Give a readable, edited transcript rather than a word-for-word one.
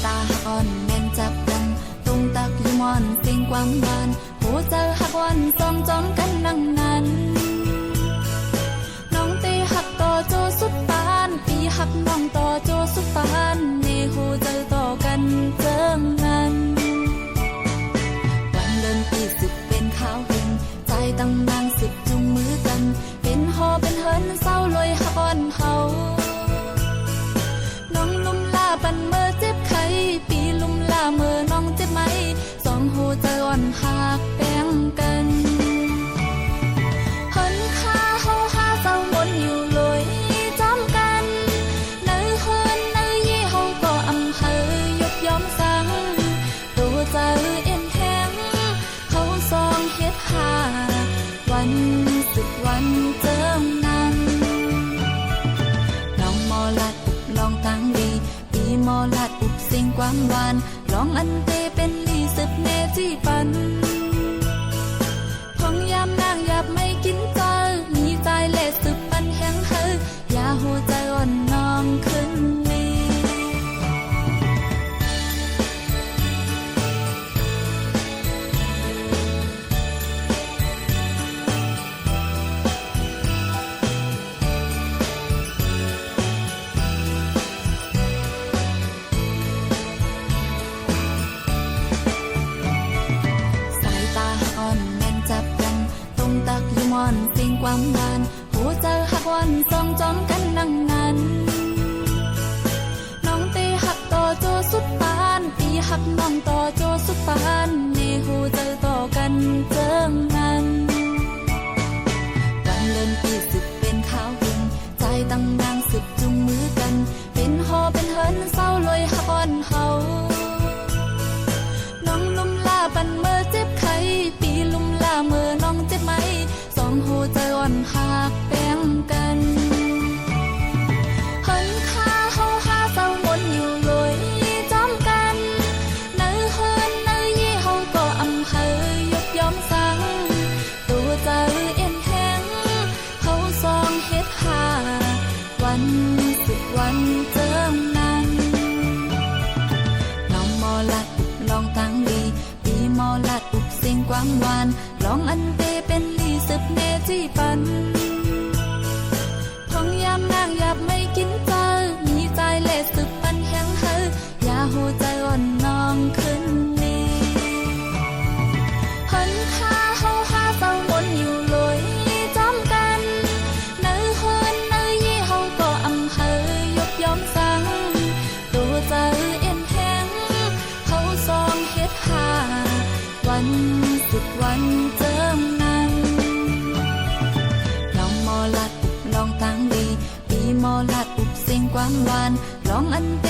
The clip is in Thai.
ตาหักอ่อนแม่นจับดังตุงตักอยู่มอนเสียงความหวานหูเจอหักวันซองจอมกันนั่งนั้นน้องเตหักต่อโจสุดปานปีหักน้องต่อโจสุดปานในหูเจอต่อกันเจิงนั้นวันเดินปีสุดเป็นข้าวเห็นใจตั้งนางสุดจุงมือกันเป็นหอเป็นเฮินเศร้าลอยหักอ่อนเฮาน้องลุ่มลาปันเมื่อเจ็บไข้ปีลุ่มลาเมื่อน้องเจ็บไหมสองหูเจออ่อนหักแป้งกันเฮินข้าเฮาหาเศร้าวนอยู่ลอยจอมกันในเฮินในยี่เฮาก็อำเภอยกย้อมสังตัวเจอเอ็นแห้งเฮาซองเฮ็ดหาวันสุดวันเจิมนั้นน้องมอลัดลองตั้งดีปีมอลัดอุบเสียงความหวานลองอันเตเป็นลีสืบเนจี้ปันพองยามนางหยาบไม่กินเจอมีใจเละสืบปันแห้งเฮออย่าหัวใจอ่อนน้องขึ้นนี้มอนเสียงความหวานหูเจอหักวันซองจอมกันนั่งนั้นน้องเตหักต่อโจสุดปานปีหักน้องต่อโจสุดปานในหูเจอต่อกันเจิงนั้นวันเดินปีสุดเป็นข้าวเห็นใจตั้งนางสุดจุงมือกันเป็นหอเป็นเฮินเศร้าลอยหักอ่อนเฮาน้องลุ่มลาปันเมื่อเจ็บไข้ปีลุ่มลาเมื่อน้องเจ็บไหมหูใจอ่อนหักแป้งกันเฮินข้าเฮาหาเศร้าวนอยู่ลอยจอมกันในเฮินในยี่เฮาก็อำเภอยกย้อมสังตัวใจเอ็นแห้งเฮาซองเฮ็ดหาวันสุดวันเจิมนั้นน้องมอลัดลองตั้งดีปีมอลัดอุบเสียงกว้างหวานลองอันเตเป็นลีสืบเนจี้ปันพองยามนางหยาบไม่กินเจอมีใจเละสืบปันแห้งเฮออย่าหัวใจอ่อนน้องขึ้นนี้เฮินข้าเฮาหาเศร้าวนอยู่ลอยจอมกันในเฮินในยี่เฮาก็อำเภอยกย้อมสังตัวใจเอ็นแห้งเฮาซองเฮ็ดหาวันสุดวันเจิมนั้นน้องมอลัดลองตั้งดีปีมอลัดอุบเสียงความหวานลองอันเต